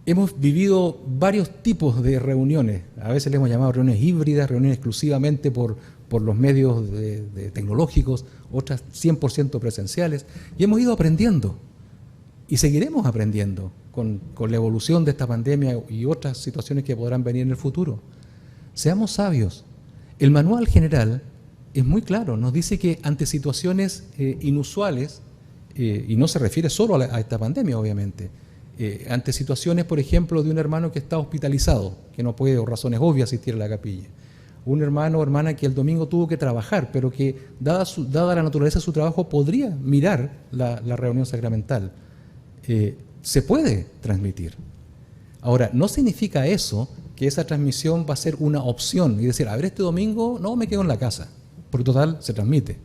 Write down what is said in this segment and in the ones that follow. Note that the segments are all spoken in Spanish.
Hemos vivido varios tipos de reuniones, a veces le hemos llamado reuniones híbridas, reuniones exclusivamente por los medios tecnológicos, otras 100% presenciales, y hemos ido aprendiendo, y seguiremos aprendiendo con la evolución de esta pandemia y otras situaciones que podrán venir en el futuro. Seamos sabios. El manual general es muy claro, nos dice que ante situaciones inusuales, y no se refiere solo a esta pandemia, obviamente, ante situaciones, por ejemplo, de un hermano que está hospitalizado, que no puede, por razones obvias, asistir a la capilla, un hermano o hermana que el domingo tuvo que trabajar, pero que, dada la naturaleza de su trabajo, podría mirar la reunión sacramental. Se puede transmitir. Ahora, no significa eso que esa transmisión va a ser una opción y decir, a ver, este domingo no me quedo en la casa, porque total se transmite.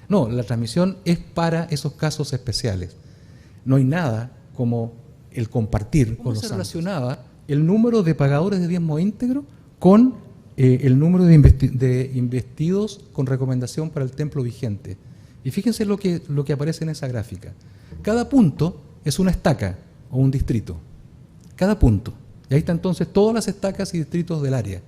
No, la transmisión es para esos casos especiales. No hay nada como el compartir con los santos. ¿Cómo se relacionaba el número de pagadores de diezmo íntegro con el número de investidos con recomendación para el templo vigente? Y fíjense lo que aparece en esa gráfica. Cada punto es una estaca o un distrito. Cada punto. Y ahí están entonces todas las estacas y distritos del área.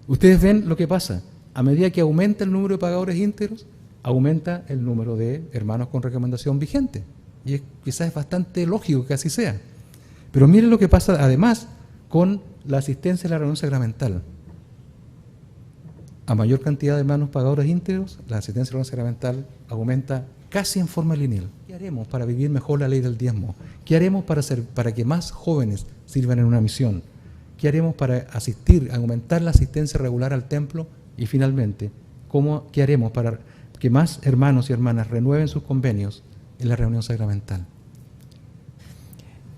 Ustedes ven lo que pasa. A medida que aumenta el número de pagadores íntegros, aumenta el número de hermanos con recomendación vigente. Y quizás es bastante lógico que así sea. Pero miren lo que pasa además con la asistencia a la reunión sacramental. A mayor cantidad de hermanos pagadores íntegros, la asistencia a la reunión sacramental aumenta casi en forma lineal. ¿Qué haremos para vivir mejor la ley del diezmo? ¿Qué haremos para que más jóvenes sirvan en una misión? ¿Qué haremos para asistir, aumentar la asistencia regular al templo? Y finalmente, ¿qué haremos para que más hermanos y hermanas renueven sus convenios en la reunión sacramental?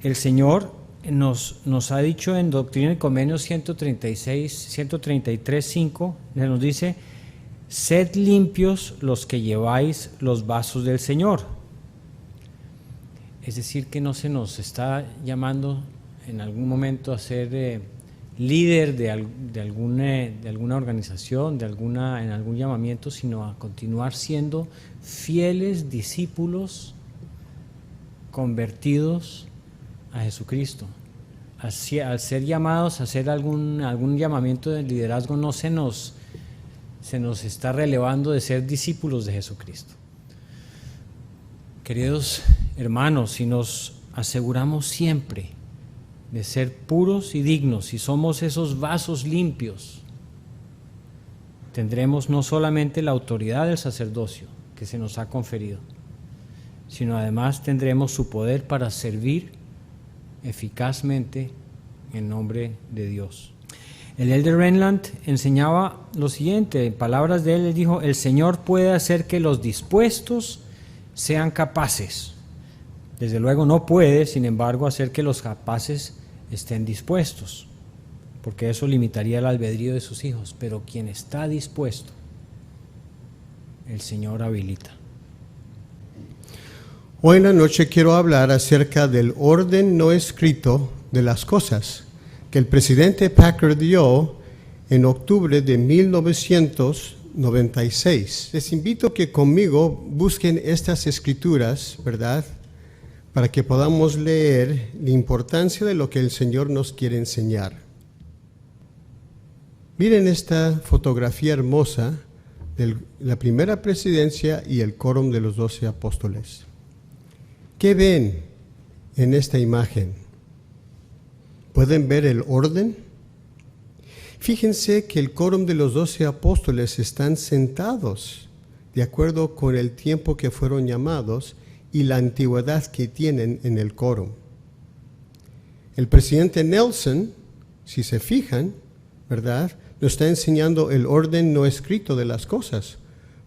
El Señor nos ha dicho en Doctrina y Convenios 133.5, nos dice: sed limpios los que lleváis los vasos del Señor. Es decir, que no se nos está llamando en algún momento a ser líder de alguna organización, en algún llamamiento, sino a continuar siendo fieles discípulos convertidos a Jesucristo. Al ser llamados a hacer algún llamamiento de liderazgo, no se nos está relevando de ser discípulos de Jesucristo. Queridos hermanos, si nos aseguramos siempre de ser puros y dignos, si somos esos vasos limpios, tendremos no solamente la autoridad del sacerdocio que se nos ha conferido, sino además tendremos su poder para servir eficazmente en nombre de Dios. El elder Renland enseñaba lo siguiente, en palabras de él dijo: el Señor puede hacer que los dispuestos sean capaces. Desde luego no puede, sin embargo, hacer que los capaces estén dispuestos, porque eso limitaría el albedrío de sus hijos. Pero quien está dispuesto, el Señor habilita. Hoy en la noche quiero hablar acerca del orden no escrito de las cosas que el presidente Packard dio en octubre de 1996. Les invito a que conmigo busquen estas escrituras, ¿verdad?, para que podamos leer la importancia de lo que el Señor nos quiere enseñar. Miren esta fotografía hermosa de la primera presidencia y el quórum de los 12 apóstoles. ¿Qué ven en esta imagen? ¿Pueden ver el orden? Fíjense que el quórum de los 12 apóstoles están sentados de acuerdo con el tiempo que fueron llamados y la antigüedad que tienen en el quórum. El presidente Nelson, si se fijan, ¿verdad?, nos está enseñando el orden no escrito de las cosas,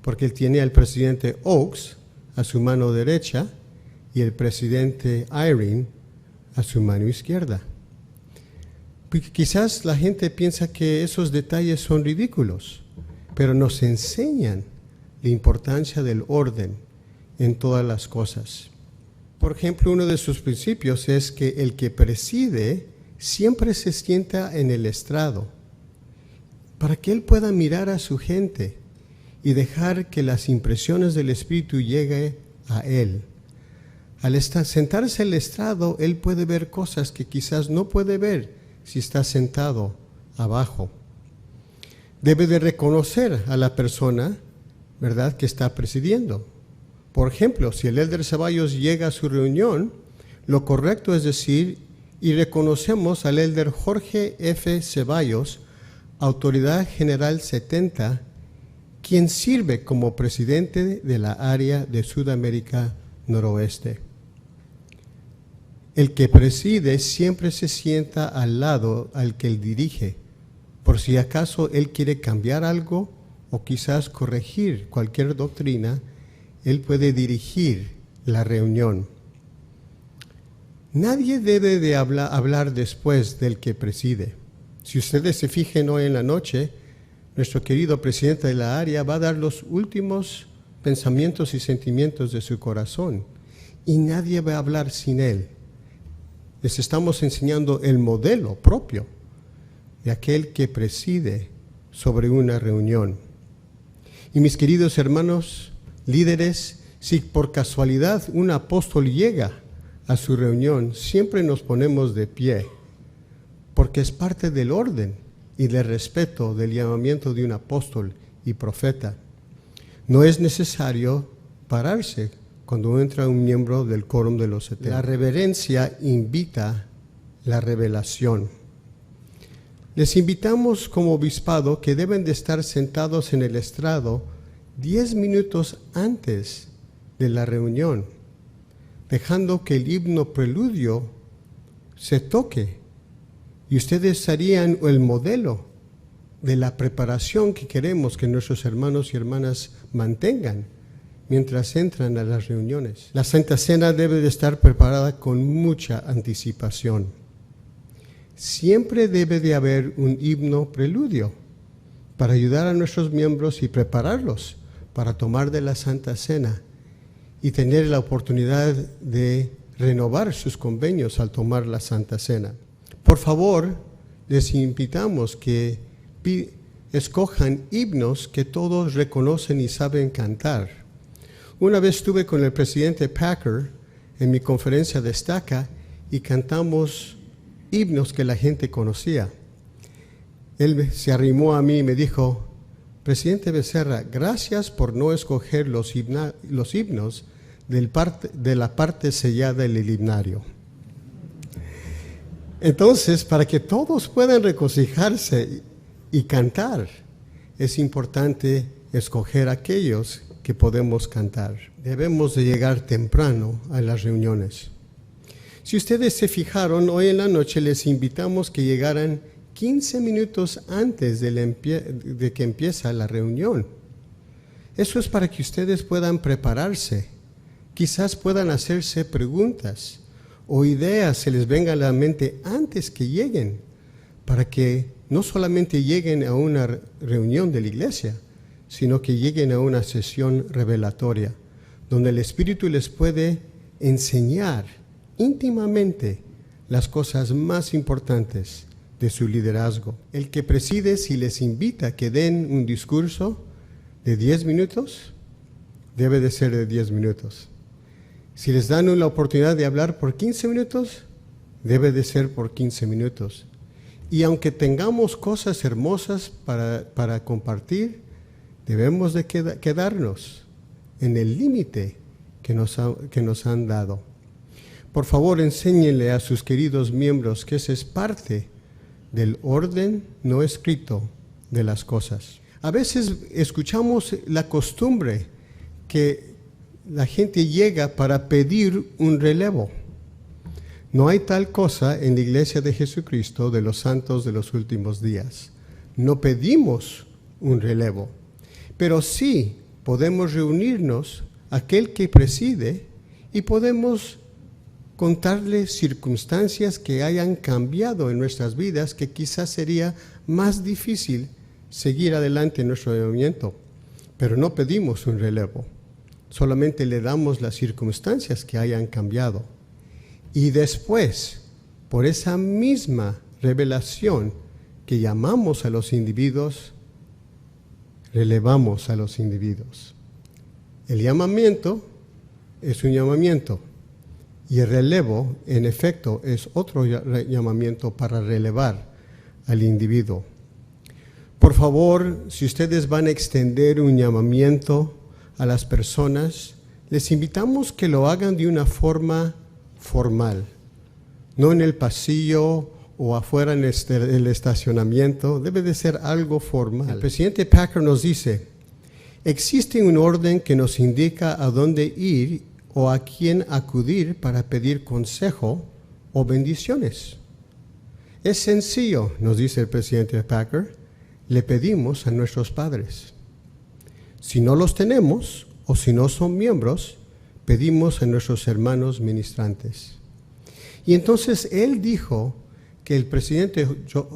porque él tiene al presidente Oaks a su mano derecha y el presidente Eyring a su mano izquierda. Porque quizás la gente piensa que esos detalles son ridículos, pero nos enseñan la importancia del orden en todas las cosas. Por ejemplo, uno de sus principios es que el que preside siempre se sienta en el estrado, para que él pueda mirar a su gente y dejar que las impresiones del Espíritu lleguen a él. Al sentarse al estrado, él puede ver cosas que quizás no puede ver si está sentado abajo. Debe de reconocer a la persona, ¿verdad?, que está presidiendo. Por ejemplo, si el elder Ceballos llega a su reunión, lo correcto es decir, y reconocemos al elder Jorge F. Ceballos, Autoridad General 70, quien sirve como presidente de la área de Sudamérica Noroeste. El que preside siempre se sienta al lado al que él dirige, por si acaso él quiere cambiar algo o quizás corregir cualquier doctrina, él puede dirigir la reunión. Nadie debe de hablar después del que preside. Si ustedes se fijan hoy en la noche, nuestro querido presidente de la área va a dar los últimos pensamientos y sentimientos de su corazón y nadie va a hablar sin él. Les estamos enseñando el modelo propio de aquel que preside sobre una reunión. Y mis queridos hermanos, líderes, si por casualidad un apóstol llega a su reunión, siempre nos ponemos de pie, porque es parte del orden y del respeto del llamamiento de un apóstol y profeta. No es necesario pararse cuando entra un miembro del quórum de los 70. La reverencia invita la revelación. Les invitamos como obispado que deben de estar sentados en el estrado 10 minutos antes de la reunión, dejando que el himno preludio se toque. Y ustedes serían el modelo de la preparación que queremos que nuestros hermanos y hermanas mantengan mientras entran a las reuniones. La Santa Cena debe de estar preparada con mucha anticipación. Siempre debe de haber un himno preludio para ayudar a nuestros miembros y prepararlos para tomar de la Santa Cena y tener la oportunidad de renovar sus convenios al tomar la Santa Cena. Por favor, les invitamos que escojan himnos que todos reconocen y saben cantar. Una vez estuve con el presidente Packer en mi conferencia de Estaca y cantamos himnos que la gente conocía. Él se arrimó a mí y me dijo: presidente Becerra, gracias por no escoger los himnos de la parte sellada del himnario. Entonces, para que todos puedan regocijarse y cantar, es importante escoger aquellos que podemos cantar. Debemos de llegar temprano a las reuniones. Si ustedes se fijaron, hoy en la noche les invitamos que llegaran 15 minutos antes de que empiece la reunión. Eso es para que ustedes puedan prepararse, quizás puedan hacerse preguntas o ideas se les venga a la mente antes que lleguen, para que no solamente lleguen a una reunión de la iglesia, sino que lleguen a una sesión revelatoria, donde el Espíritu les puede enseñar íntimamente las cosas más importantes de su liderazgo. El que preside, si les invita a que den un discurso de 10 minutos, debe de ser de 10 minutos. Si les dan la oportunidad de hablar por 15 minutos, debe de ser por 15 minutos. Y aunque tengamos cosas hermosas para compartir, debemos de quedarnos en el límite que nos han dado. Por favor, enséñenle a sus queridos miembros que esa es parte del orden no escrito de las cosas. A veces escuchamos la costumbre que la gente llega para pedir un relevo. No hay tal cosa en la Iglesia de Jesucristo de los santos de los últimos días. No pedimos un relevo, pero sí podemos reunirnos aquel que preside y podemos contarle circunstancias que hayan cambiado en nuestras vidas, que quizás sería más difícil seguir adelante en nuestro movimiento. Pero no pedimos un relevo, solamente le damos las circunstancias que hayan cambiado. Y después, por esa misma revelación que llamamos a los individuos, relevamos a los individuos. El llamamiento es un llamamiento, Y el relevo, en efecto, es otro llamamiento para relevar al individuo. Por favor, si ustedes van a extender un llamamiento a las personas, les invitamos que lo hagan de una forma formal, no en el pasillo o afuera en el estacionamiento. Debe de ser algo formal. El presidente Packer nos dice: existe un orden que nos indica a dónde ir o a quién acudir para pedir consejo o bendiciones. Es sencillo, nos dice el presidente Packer, le pedimos a nuestros padres. Si no los tenemos o si no son miembros, pedimos a nuestros hermanos ministrantes. Y entonces él dijo que el presidente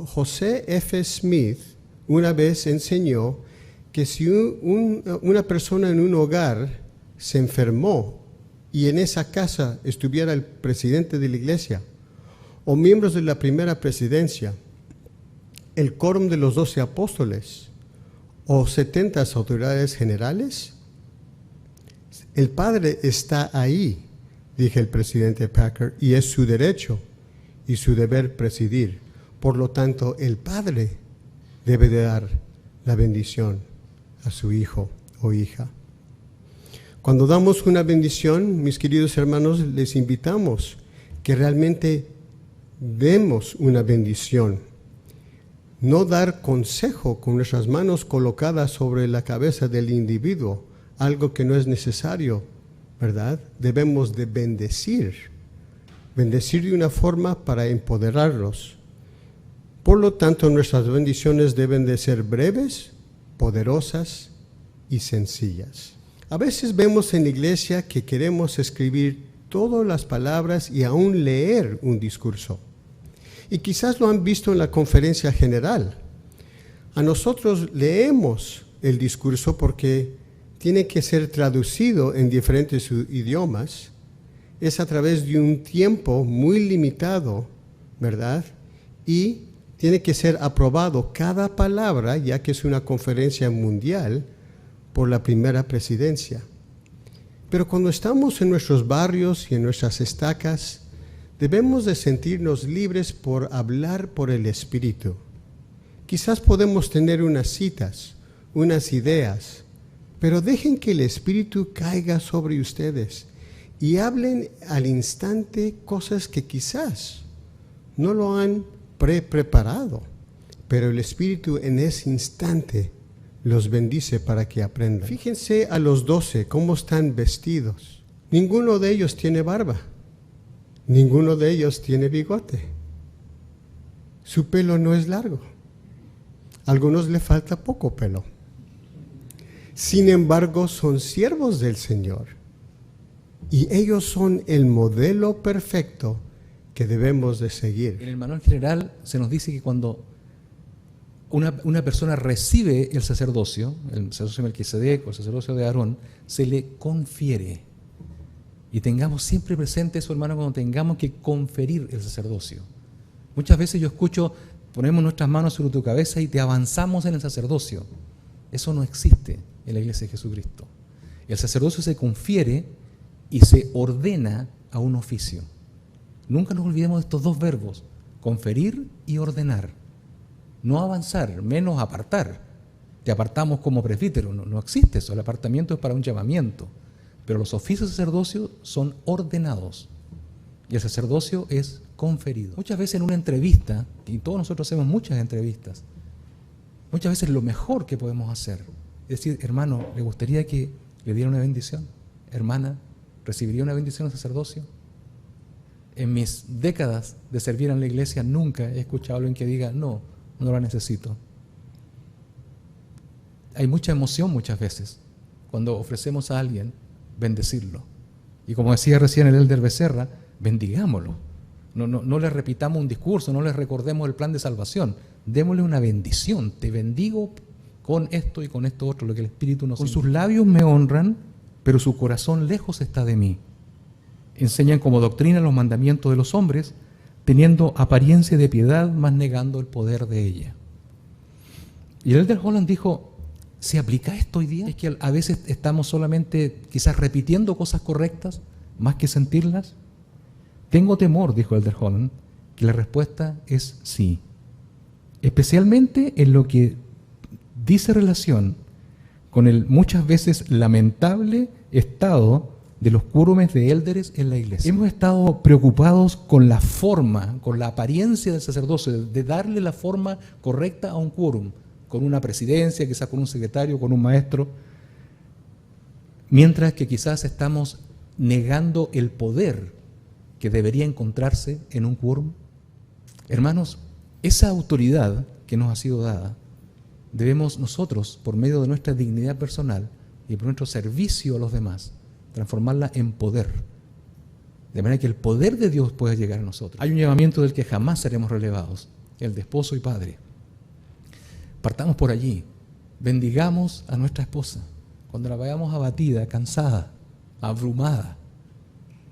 José F. Smith una vez enseñó que si una persona en un hogar se enfermó y en esa casa estuviera el presidente de la iglesia o miembros de la primera presidencia, el quórum de los 12 apóstoles o 70 autoridades generales, el Padre está ahí, dije el presidente Packer, y es su derecho y su deber presidir. Por lo tanto, el Padre debe de dar la bendición a su hijo o hija. Cuando damos una bendición, mis queridos hermanos, les invitamos que realmente demos una bendición. No dar consejo con nuestras manos colocadas sobre la cabeza del individuo, algo que no es necesario, ¿verdad? Debemos de bendecir de una forma para empoderarlos. Por lo tanto, nuestras bendiciones deben de ser breves, poderosas y sencillas. A veces vemos en la iglesia que queremos escribir todas las palabras y aún leer un discurso. Y quizás lo han visto en la conferencia general. A nosotros leemos el discurso porque tiene que ser traducido en diferentes idiomas. Es a través de un tiempo muy limitado, ¿verdad? Y tiene que ser aprobado cada palabra, ya que es una conferencia mundial, por la primera presidencia. Pero cuando estamos en nuestros barrios y en nuestras estacas, debemos de sentirnos libres por hablar por el Espíritu. Quizás podemos tener unas citas, unas ideas, pero dejen que el Espíritu caiga sobre ustedes y hablen al instante cosas que quizás no lo han preparado, pero el Espíritu en ese instante los bendice para que aprendan. Fíjense a los 12 cómo están vestidos. Ninguno de ellos tiene barba. Ninguno de ellos tiene bigote. Su pelo no es largo. A algunos le falta poco pelo. Sin embargo, son siervos del Señor. Y ellos son el modelo perfecto que debemos de seguir. En el manual general se nos dice que cuando una persona recibe el sacerdocio de Melquisedec o el sacerdocio de Aarón, se le confiere. Y tengamos siempre presente eso, hermano, cuando tengamos que conferir el sacerdocio. Muchas veces yo escucho, ponemos nuestras manos sobre tu cabeza y te avanzamos en el sacerdocio. Eso no existe en la iglesia de Jesucristo. El sacerdocio se confiere y se ordena a un oficio. Nunca nos olvidemos de estos dos verbos, conferir y ordenar. No avanzar, menos apartar. Te apartamos como presbítero, no existe eso. El apartamiento es para un llamamiento. Pero los oficios de sacerdocio son ordenados y el sacerdocio es conferido. Muchas veces en una entrevista, y todos nosotros hacemos muchas entrevistas, muchas veces lo mejor que podemos hacer es decir: hermano, ¿le gustaría que le diera una bendición? Hermana, ¿recibiría una bendición al sacerdocio? En mis décadas de servir en la iglesia nunca he escuchado a alguien que diga: no la necesito. Hay mucha emoción muchas veces cuando ofrecemos a alguien bendecirlo. Y como decía recién el elder Becerra, bendigámoslo. No le repitamos un discurso, no le recordemos el plan de salvación. Démosle una bendición. Te bendigo con esto y con esto otro, lo que el Espíritu nos indica. Con sus labios me honran, pero su corazón lejos está de mí. Enseñan como doctrina los mandamientos de los hombres, teniendo apariencia de piedad, mas negando el poder de ella. Y el elder Holland dijo: ¿se aplica esto hoy día? Es que a veces estamos solamente quizás repitiendo cosas correctas más que sentirlas. Tengo temor, dijo Elder Holland, que la respuesta es sí. Especialmente en lo que dice relación con el muchas veces lamentable estado de los quórumes de élderes en la iglesia. Hemos estado preocupados con la forma, con la apariencia del sacerdocio, de darle la forma correcta a un quórum, con una presidencia, quizás con un secretario, con un maestro, mientras que quizás estamos negando el poder que debería encontrarse en un quórum. Hermanos, esa autoridad que nos ha sido dada, debemos nosotros, por medio de nuestra dignidad personal y por nuestro servicio a los demás, transformarla en poder, de manera que el poder de Dios pueda llegar a nosotros. Hay un llamamiento del que jamás seremos relevados, el de esposo y padre. Partamos por allí, bendigamos a nuestra esposa, cuando la veamos abatida, cansada, abrumada,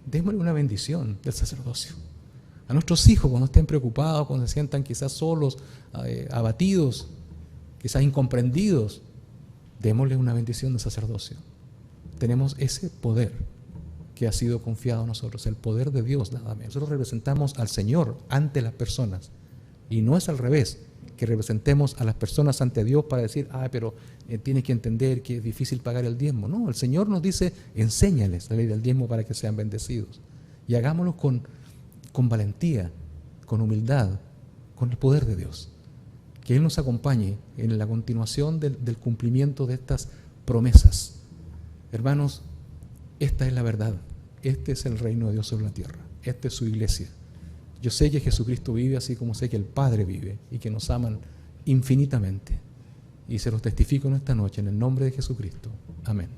démosle una bendición del sacerdocio. A nuestros hijos, cuando estén preocupados, cuando se sientan quizás solos, abatidos, quizás incomprendidos, démosle una bendición del sacerdocio. Tenemos ese poder que ha sido confiado a nosotros, el poder de Dios, nada menos. Nosotros representamos al Señor ante las personas, y no es al revés, que representemos a las personas ante Dios para decir, pero tienes que entender que es difícil pagar el diezmo. No, el Señor nos dice, enséñales la ley del diezmo para que sean bendecidos. Y hagámoslo con valentía, con humildad, con el poder de Dios. Que Él nos acompañe en la continuación del cumplimiento de estas promesas. Hermanos, esta es la verdad. Este es el reino de Dios sobre la tierra. Esta es su iglesia. Yo sé que Jesucristo vive, así como sé que el Padre vive y que nos aman infinitamente. Y se los testifico en esta noche en el nombre de Jesucristo. Amén.